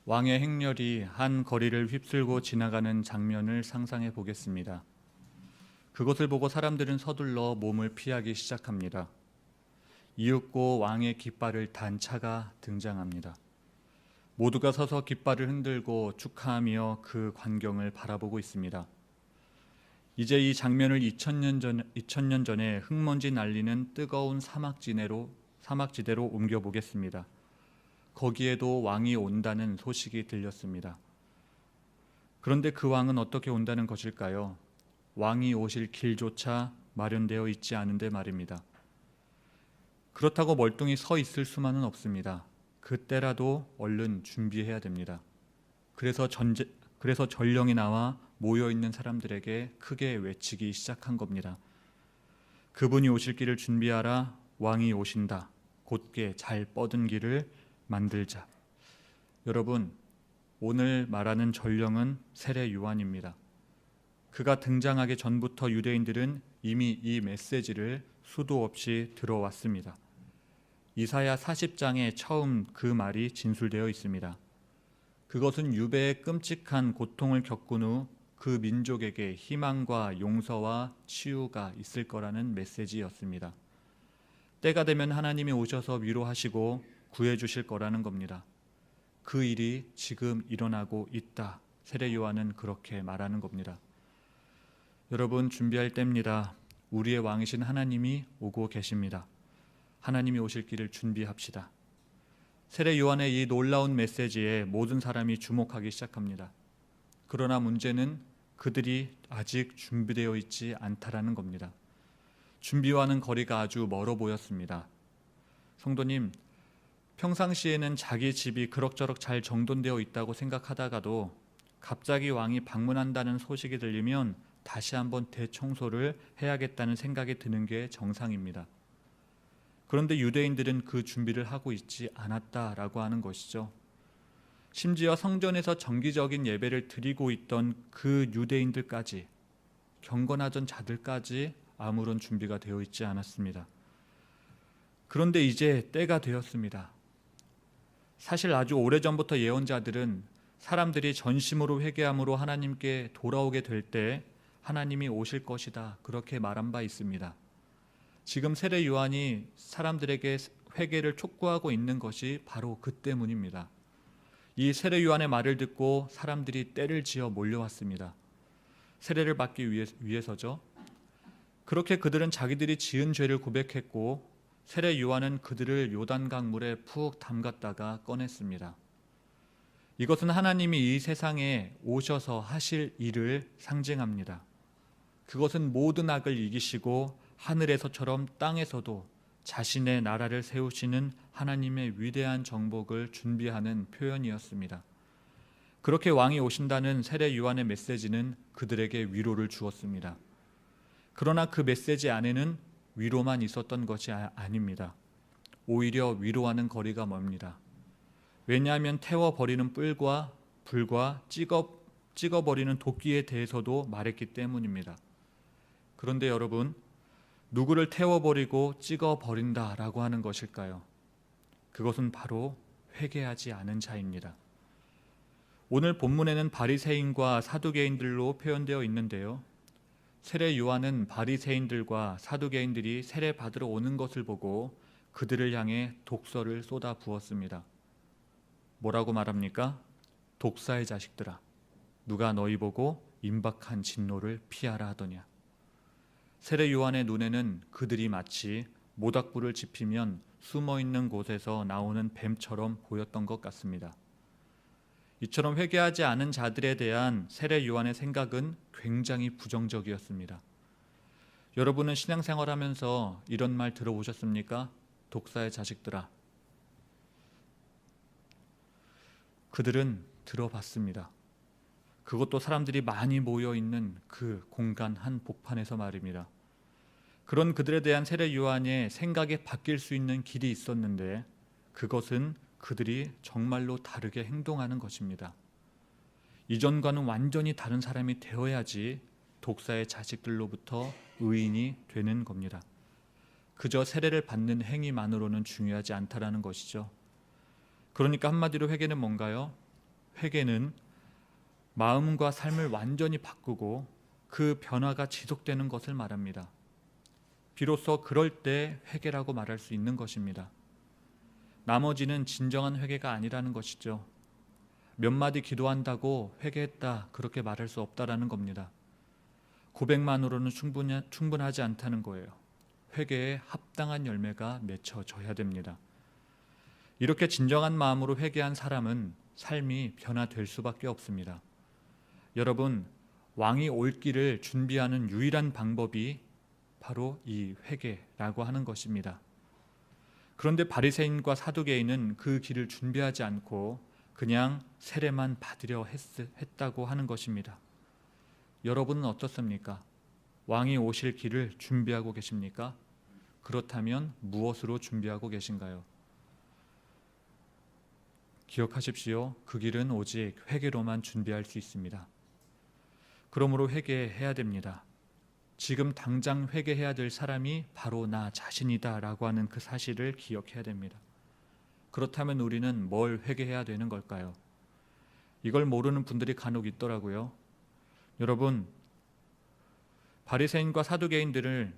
왕의 행렬이 한 거리를 휩쓸고 지나가는 장면을 상상해 보겠습니다. 그것을 보고 사람들은 서둘러 몸을 피하기 시작합니다. 이윽고 왕의 깃발을 단 차가 등장합니다. 모두가 서서 깃발을 흔들고 축하하며 그 광경을 바라보고 있습니다. 이제 이 장면을 2000년 전에 흙먼지 날리는 뜨거운 사막지대로 옮겨보겠습니다. 거기에도 왕이 온다는 소식이 들렸습니다. 그런데 그 왕은 어떻게 온다는 것일까요? 왕이 오실 길조차 마련되어 있지 않은데 말입니다. 그렇다고 멀뚱히 서 있을 수만은 없습니다. 그때라도 얼른 준비해야 됩니다. 그래서 전령이 나와 모여있는 사람들에게 크게 외치기 시작한 겁니다. 그분이 오실 길을 준비하라. 왕이 오신다. 곧게 잘 뻗은 길을 만들자. 여러분, 오늘 말하는 전령은 세례 요한입니다. 그가 등장하기 전부터 유대인들은 이미 이 메시지를 수도 없이 들어왔습니다. 이사야 40장에 처음 그 말이 진술되어 있습니다. 그것은 유배의 끔찍한 고통을 겪은 후 그 민족에게 희망과 용서와 치유가 있을 거라는 메시지였습니다. 때가 되면 하나님이 오셔서 위로하시고 구해주실 거라는 겁니다. 그 일이 지금 일어나고 있다. 세례 요한은 그렇게 말하는 겁니다. 여러분, 준비할 때입니다. 우리의 왕이신 하나님이 오고 계십니다. 하나님이 오실 길을 준비합시다. 세례 요한의 이 놀라운 메시지에 모든 사람이 주목하기 시작합니다. 그러나 문제는 그들이 아직 준비되어 있지 않다라는 겁니다. 준비와는 거리가 아주 멀어 보였습니다. 성도님, 평상시에는 자기 집이 그럭저럭 잘 정돈되어 있다고 생각하다가도 갑자기 왕이 방문한다는 소식이 들리면 다시 한번 대청소를 해야겠다는 생각이 드는 게 정상입니다. 그런데 유대인들은 그 준비를 하고 있지 않았다라고 하는 것이죠. 심지어 성전에서 정기적인 예배를 드리고 있던 그 유대인들까지, 경건하던 자들까지 아무런 준비가 되어 있지 않았습니다. 그런데 이제 때가 되었습니다. 사실 아주 오래전부터 예언자들은 사람들이 전심으로 회개함으로 하나님께 돌아오게 될 때 하나님이 오실 것이다, 그렇게 말한 바 있습니다. 지금 세례 요한이 사람들에게 회개를 촉구하고 있는 것이 바로 그 때문입니다. 이 세례 요한의 말을 듣고 사람들이 떼를 지어 몰려왔습니다. 세례를 받기 위해서죠. 그렇게 그들은 자기들이 지은 죄를 고백했고 세례 요한은 그들을 요단강 물에 푹 담갔다가 꺼냈습니다. 이것은 하나님이 이 세상에 오셔서 하실 일을 상징합니다. 그것은 모든 악을 이기시고 하늘에서처럼 땅에서도 자신의 나라를 세우시는 하나님의 위대한 정복을 준비하는 표현이었습니다. 그렇게 왕이 오신다는 세례 요한의 메시지는 그들에게 위로를 주었습니다. 그러나 그 메시지 안에는 위로만 있었던 것이 아닙니다. 오히려 위로하는 거리가 멉니다. 왜냐하면 태워버리는 뿔과 불과 찍어버리는 도끼에 대해서도 말했기 때문입니다. 그런데 여러분, 누구를 태워버리고 찍어버린다라고 하는 것일까요? 그것은 바로 회개하지 않은 자입니다. 오늘 본문에는 바리새인과 사두개인들로 표현되어 있는데요. 세례 요한은 바리새인들과 사두개인들이 세례 받으러 오는 것을 보고 그들을 향해 독설을 쏟아 부었습니다. 뭐라고 말합니까? 독사의 자식들아, 누가 너희 보고 임박한 진노를 피하라 하더냐. 세례 요한의 눈에는 그들이 마치 모닥불을 지피면 숨어있는 곳에서 나오는 뱀처럼 보였던 것 같습니다. 이처럼 회개하지 않은 자들에 대한 세례 요한의 생각은 굉장히 부정적이었습니다. 여러분은 신앙생활하면서 이런 말 들어보셨습니까? 독사의 자식들아. 그들은 들어봤습니다. 그것도 사람들이 많이 모여있는 그 공간 한 복판에서 말입니다. 그런 그들에 대한 세례 요한의 생각이 바뀔 수 있는 길이 있었는데 그것은 그들이 정말로 다르게 행동하는 것입니다. 이전과는 완전히 다른 사람이 되어야지 독사의 자식들로부터 의인이 되는 겁니다. 그저 세례를 받는 행위만으로는 중요하지 않다라는 것이죠. 그러니까 한마디로 회개는 뭔가요? 회개는 마음과 삶을 완전히 바꾸고 그 변화가 지속되는 것을 말합니다. 비로소 그럴 때 회개라고 말할 수 있는 것입니다. 나머지는 진정한 회개가 아니라는 것이죠. 몇 마디 기도한다고 회개했다 그렇게 말할 수 없다라는 겁니다. 고백만으로는 충분하지 않다는 거예요. 회개에 합당한 열매가 맺혀져야 됩니다. 이렇게 진정한 마음으로 회개한 사람은 삶이 변화될 수밖에 없습니다. 여러분, 왕이 올 길을 준비하는 유일한 방법이 바로 이 회개라고 하는 것입니다. 그런데 바리새인과 사두개인은 그 길을 준비하지 않고 그냥 세례만 받으려 했다고 하는 것입니다. 여러분은 어떻습니까? 왕이 오실 길을 준비하고 계십니까? 그렇다면 무엇으로 준비하고 계신가요? 기억하십시오. 그 길은 오직 회개로만 준비할 수 있습니다. 그러므로 회개해야 됩니다. 지금 당장 회개해야 될 사람이 바로 나 자신이다 라고 하는 그 사실을 기억해야 됩니다. 그렇다면 우리는 뭘 회개해야 되는 걸까요? 이걸 모르는 분들이 간혹 있더라고요. 여러분, 바리새인과 사두개인들을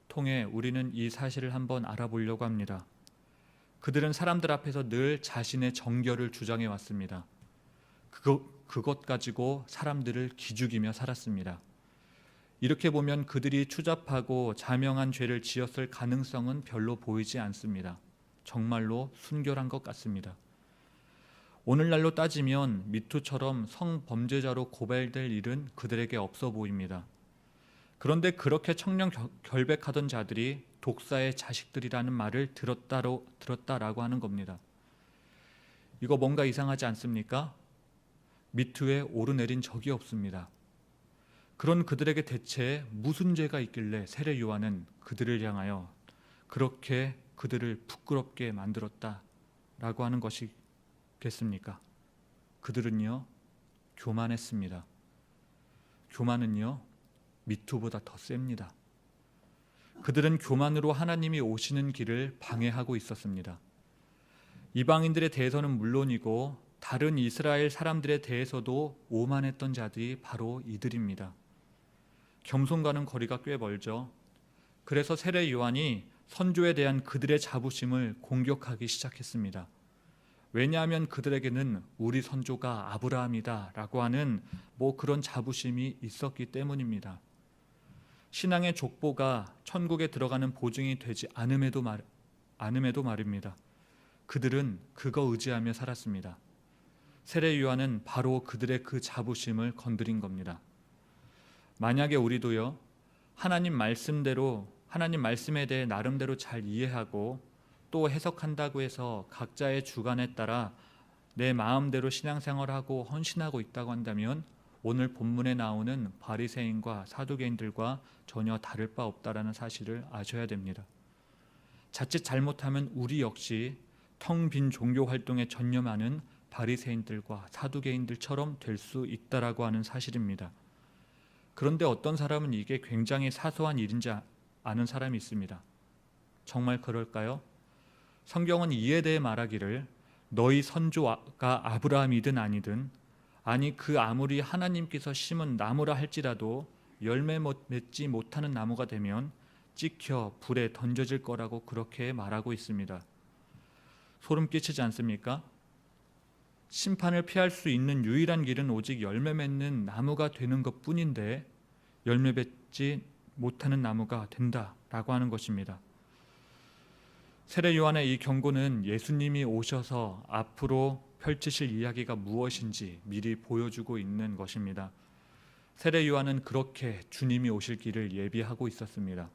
통해 우리는 이 사실을 한번 알아보려고 합니다. 그들은 사람들 앞에서 늘 자신의 정결을 주장해 왔습니다. 그것 가지고 사람들을 기죽이며 살았습니다. 이렇게 보면 그들이 추잡하고 자명한 죄를 지었을 가능성은 별로 보이지 않습니다. 정말로 순결한 것 같습니다. 오늘날로 따지면 미투처럼 성범죄자로 고발될 일은 그들에게 없어 보입니다. 그런데 그렇게 청렴결백하던 자들이 독사의 자식들이라는 말을 들었다라고 하는 겁니다. 이거 뭔가 이상하지 않습니까? 미투에 오르내린 적이 없습니다. 그런 그들에게 대체 무슨 죄가 있길래 세례 요한은 그들을 향하여 그렇게 그들을 부끄럽게 만들었다라고 하는 것이겠습니까? 그들은요, 교만했습니다. 교만은요, 미투보다 더 셉니다. 그들은 교만으로 하나님이 오시는 길을 방해하고 있었습니다. 이방인들에 대해서는 물론이고 다른 이스라엘 사람들에 대해서도 오만했던 자들이 바로 이들입니다. 겸손과는 거리가 꽤 멀죠. 그래서 세례 요한이 선조에 대한 그들의 자부심을 공격하기 시작했습니다. 왜냐하면 그들에게는 우리 선조가 아브라함이다 라고 하는 그런 자부심이 있었기 때문입니다. 신앙의 족보가 천국에 들어가는 보증이 되지 않음에도 말입니다. 그들은 그거 의지하며 살았습니다. 세례 요한은 바로 그들의 그 자부심을 건드린 겁니다. 만약에 우리도요, 하나님 말씀에 대해 나름대로 잘 이해하고 또 해석한다고 해서 각자의 주관에 따라 내 마음대로 신앙생활하고 헌신하고 있다고 한다면 오늘 본문에 나오는 바리새인과 사두개인들과 전혀 다를 바 없다라는 사실을 아셔야 됩니다. 자칫 잘못하면 우리 역시 텅 빈 종교 활동에 전념하는 바리새인들과 사두개인들처럼 될 수 있다라고 하는 사실입니다. 그런데 어떤 사람은 이게 굉장히 사소한 일인지 아는 사람이 있습니다. 정말 그럴까요? 성경은 이에 대해 말하기를 너희 선조가 아브라함이든 아니든 아니 그 아무리 하나님께서 심은 나무라 할지라도 열매 맺지 못하는 나무가 되면 찍혀 불에 던져질 거라고 그렇게 말하고 있습니다. 소름 끼치지 않습니까? 심판을 피할 수 있는 유일한 길은 오직 열매 맺는 나무가 되는 것뿐인데 열매 맺지 못하는 나무가 된다라고 하는 것입니다. 세례 요한의 이 경고는 예수님이 오셔서 앞으로 펼치실 이야기가 무엇인지 미리 보여주고 있는 것입니다. 세례 요한은 그렇게 주님이 오실 길을 예비하고 있었습니다.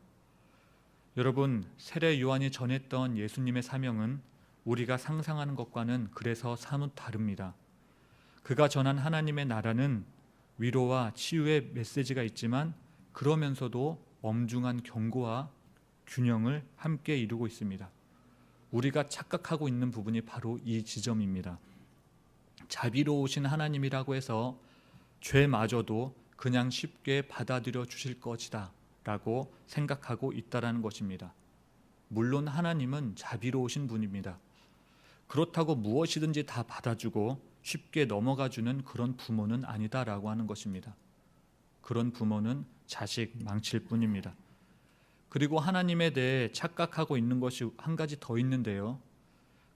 여러분, 세례 요한이 전했던 예수님의 사명은 우리가 상상하는 것과는 그래서 사뭇 다릅니다. 그가 전한 하나님의 나라는 위로와 치유의 메시지가 있지만 그러면서도 엄중한 경고와 균형을 함께 이루고 있습니다. 우리가 착각하고 있는 부분이 바로 이 지점입니다. 자비로우신 하나님이라고 해서 죄마저도 그냥 쉽게 받아들여 주실 것이다 라고 생각하고 있다는 것입니다. 물론 하나님은 자비로우신 분입니다. 그렇다고 무엇이든지 다 받아주고 쉽게 넘어가주는 그런 부모는 아니다라고 하는 것입니다. 그런 부모는 자식 망칠 뿐입니다. 그리고 하나님에 대해 착각하고 있는 것이 한 가지 더 있는데요.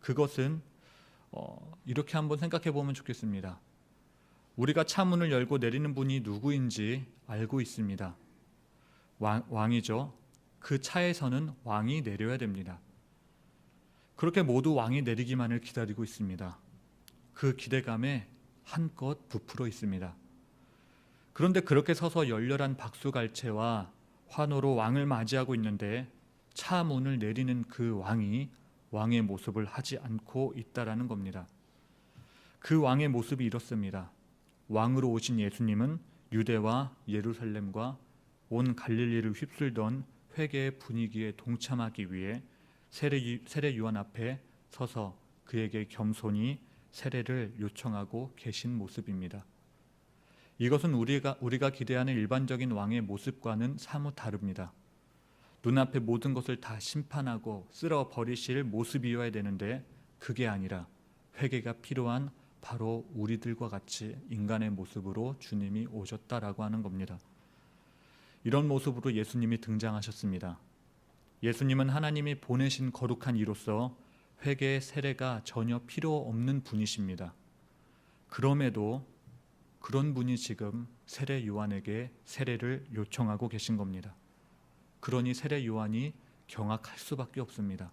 그것은 이렇게 한번 생각해 보면 좋겠습니다. 우리가 차문을 열고 내리는 분이 누구인지 알고 있습니다. 왕이죠. 그 차에서는 왕이 내려야 됩니다. 그렇게 모두 왕이 내리기만을 기다리고 있습니다. 그 기대감에 한껏 부풀어 있습니다. 그런데 그렇게 서서 열렬한 박수갈채와 환호로 왕을 맞이하고 있는데 차 문을 내리는 그 왕이 왕의 모습을 하지 않고 있다라는 겁니다. 그 왕의 모습이 이렇습니다. 왕으로 오신 예수님은 유대와 예루살렘과 온 갈릴리를 휩쓸던 회개의 분위기에 동참하기 위해 세례 요한 앞에 서서 그에게 겸손히 세례를 요청하고 계신 모습입니다. 이것은 우리가 기대하는 일반적인 왕의 모습과는 사뭇 다릅니다. 눈앞의 모든 것을 다 심판하고 쓸어 버리실 모습이어야 되는데 그게 아니라 회개가 필요한 바로 우리들과 같이 인간의 모습으로 주님이 오셨다라고 하는 겁니다. 이런 모습으로 예수님이 등장하셨습니다. 예수님은 하나님이 보내신 거룩한 이로서 회개의 세례가 전혀 필요 없는 분이십니다. 그럼에도 그런 분이 지금 세례 요한에게 세례를 요청하고 계신 겁니다. 그러니 세례 요한이 경악할 수밖에 없습니다.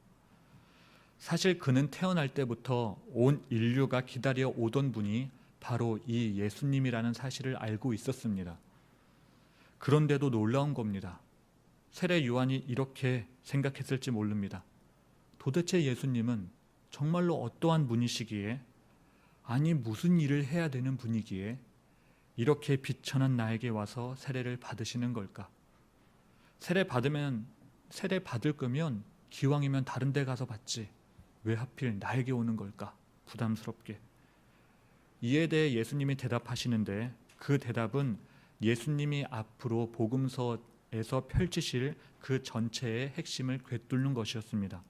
사실 그는 태어날 때부터 온 인류가 기다려 오던 분이 바로 이 예수님이라는 사실을 알고 있었습니다. 그런데도 놀라운 겁니다. 세례 요한이 이렇게 생각했을지 모릅니다. 도대체 예수님은 정말로 어떠한 분이시기에, 아니 무슨 일을 해야 되는 분이기에 이렇게 비천한 나에게 와서 세례를 받으시는 걸까? 세례 받을 거면 기왕이면 다른 데 가서 받지 왜 하필 나에게 오는 걸까? 부담스럽게. 이에 대해 예수님이 대답하시는데 그 대답은 예수님이 앞으로 복음서에서 펼치실 그 전체의 핵심을 꿰뚫는 것이었습니다.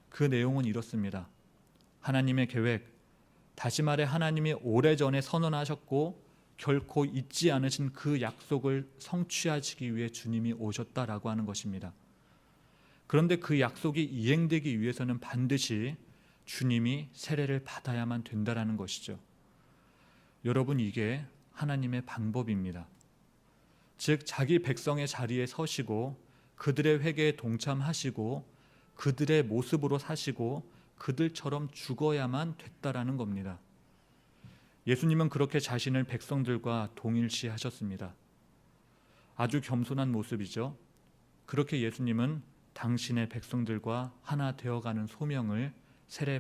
그 내용은 이렇습니다. 하나님의 계획, 다시 말해 하나님이 오래전에 선언하셨고 결코 잊지 않으신 그 약속을 성취하시기 위해 주님이 오셨다라고 하는 것입니다. 그런데 그 약속이 이행되기 위해서는 반드시 주님이 세례를 받아야만 된다라는 것이죠. 여러분, 이게 하나님의 방법입니다. 즉 자기 백성의 자리에 서시고 그들의 회개에 동참하시고 그들의 모습으로 사시고 그들처럼 죽어야만 됐다라는 겁니다. 예수님은 그렇게 자신을 백성들과 동일시하셨습니다. 아주 겸손한 모습이죠. 그렇게 예수님은 당신의 백성들과 하나 되어가는 소명을 세례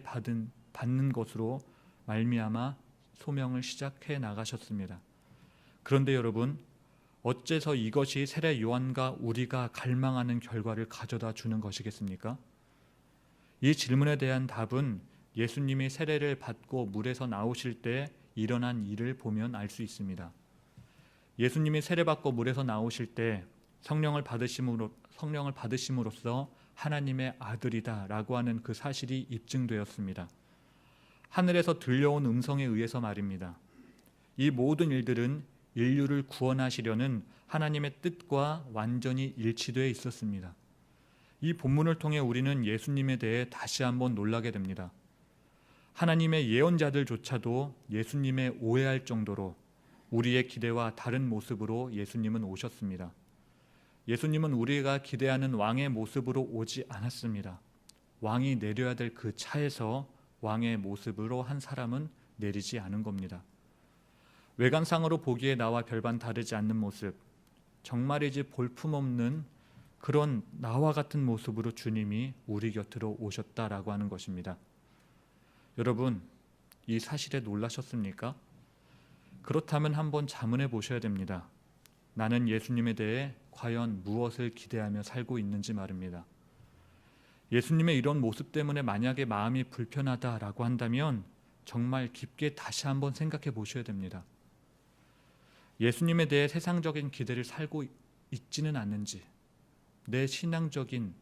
받는 것으로 말미암아 소명을 시작해 나가셨습니다. 그런데 여러분, 어째서 이것이 세례 요한과 우리가 갈망하는 결과를 가져다 주는 것이겠습니까? 이 질문에 대한 답은 예수님이 세례를 받고 물에서 나오실 때 일어난 일을 보면 알 수 있습니다. 예수님이 세례받고 물에서 나오실 때 성령을 받으심으로써 하나님의 아들이다라고 하는 그 사실이 입증되었습니다. 하늘에서 들려온 음성에 의해서 말입니다. 이 모든 일들은 인류를 구원하시려는 하나님의 뜻과 완전히 일치되어 있었습니다. 이 본문을 통해 우리는 예수님에 대해 다시 한번 놀라게 됩니다. 하나님의 예언자들조차도 예수님에 오해할 정도로 우리의 기대와 다른 모습으로 예수님은 오셨습니다. 예수님은 우리가 기대하는 왕의 모습으로 오지 않았습니다. 왕이 내려야 될 그 차에서 왕의 모습으로 한 사람은 내리지 않은 겁니다. 외관상으로 보기에 나와 별반 다르지 않는 모습, 정말이지 볼품없는 그런 나와 같은 모습으로 주님이 우리 곁으로 오셨다라고 하는 것입니다. 여러분, 이 사실에 놀라셨습니까? 그렇다면 한번 자문해 보셔야 됩니다. 나는 예수님에 대해 과연 무엇을 기대하며 살고 있는지 말입니다. 예수님의 이런 모습 때문에 만약에 마음이 불편하다라고 한다면 정말 깊게 다시 한번 생각해 보셔야 됩니다. 예수님에 대해 세상적인 기대를 살고 있지는 않는지, 내 신앙적인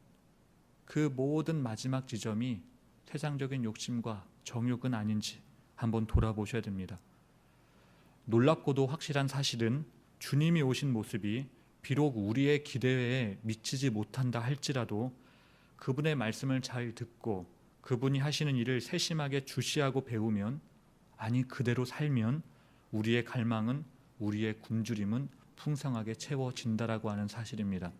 그 모든 마지막 지점이 세상적인 욕심과 정욕은 아닌지 한번 돌아보셔야 됩니다. 놀랍고도 확실한 사실은 주님이 오신 모습이 비록 우리의 기대에 미치지 못한다 할지라도 그분의 말씀을 잘 듣고 그분이 하시는 일을 세심하게 주시하고 배우면, 아니 그대로 살면 우리의 갈망은, 우리의 굶주림은 풍성하게 채워진다라고 하는 사실입니다.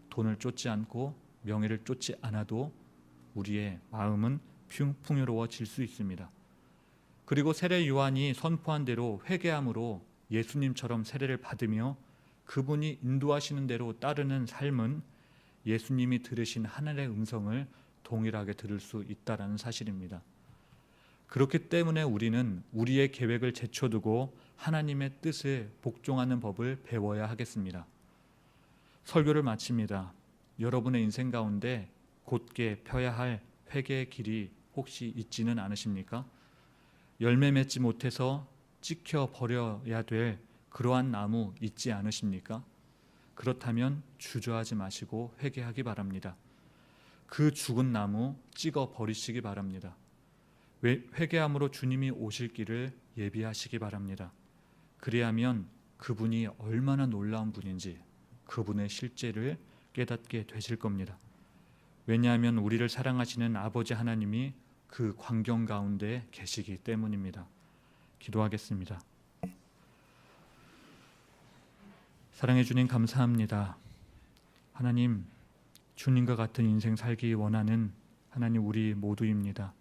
돈을 쫓지 않고 명예를 쫓지 않아도 우리의 마음은 풍요로워질 수 있습니다. 그리고 세례 요한이 선포한 대로 회개함으로 예수님처럼 세례를 받으며 그분이 인도하시는 대로 따르는 삶은 예수님이 들으신 하늘의 음성을 동일하게 들을 수 있다라는 사실입니다. 그렇기 때문에 우리는 우리의 계획을 제쳐두고 하나님의 뜻에 복종하는 법을 배워야 하겠습니다. 설교를 마칩니다. 여러분의 인생 가운데 곧게 펴야 할 회개의 길이 혹시 있지는 않으십니까? 열매 맺지 못해서 찍혀 버려야 될 그러한 나무 있지 않으십니까? 그렇다면 주저하지 마시고 회개하기 바랍니다. 그 죽은 나무 찍어 버리시기 바랍니다. 회개함으로 주님이 오실 길을 예비하시기 바랍니다. 그리하면 그분이 얼마나 놀라운 분인지 그분의 실제를 깨닫게 되실 겁니다. 왜냐하면 우리를 사랑하시는 아버지 하나님이 그 광경 가운데 계시기 때문입니다. 기도하겠습니다. 사랑해 주님 감사합니다. 하나님, 주님과 같은 인생 살기 원하는 하나님 우리 모두입니다.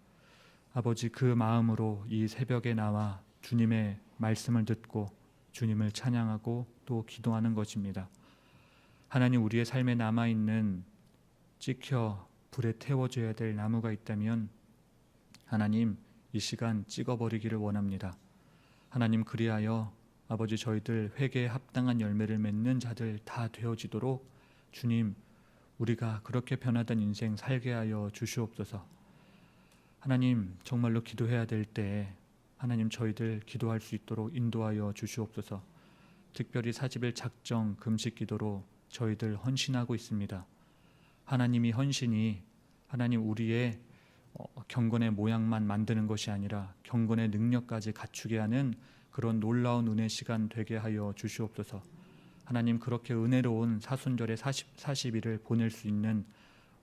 아버지, 그 마음으로 이 새벽에 나와 주님의 말씀을 듣고 주님을 찬양하고 또 기도하는 것입니다. 하나님, 우리의 삶에 남아있는 찍혀 불에 태워져야 될 나무가 있다면 하나님, 이 시간 찍어버리기를 원합니다. 하나님, 그리하여 아버지 저희들 회개에 합당한 열매를 맺는 자들 다 되어지도록 주님, 우리가 그렇게 변화된 인생 살게 하여 주시옵소서. 하나님, 정말로 기도해야 될 때에 하나님 저희들 기도할 수 있도록 인도하여 주시옵소서. 특별히 40일 작정 금식 기도로 저희들 헌신하고 있습니다. 하나님이 헌신이 하나님 우리의 경건의 모양만 만드는 것이 아니라 경건의 능력까지 갖추게 하는 그런 놀라운 은혜 시간 되게 하여 주시옵소서. 하나님, 그렇게 은혜로운 사순절의 40일을 보낼 수 있는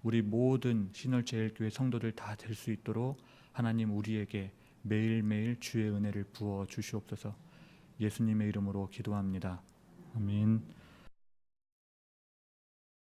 우리 모든 신월제일교회 성도들 다 될 수 있도록 하나님 우리에게 매일매일 주의 은혜를 부어 주시옵소서. 예수님의 이름으로 기도합니다. 아멘.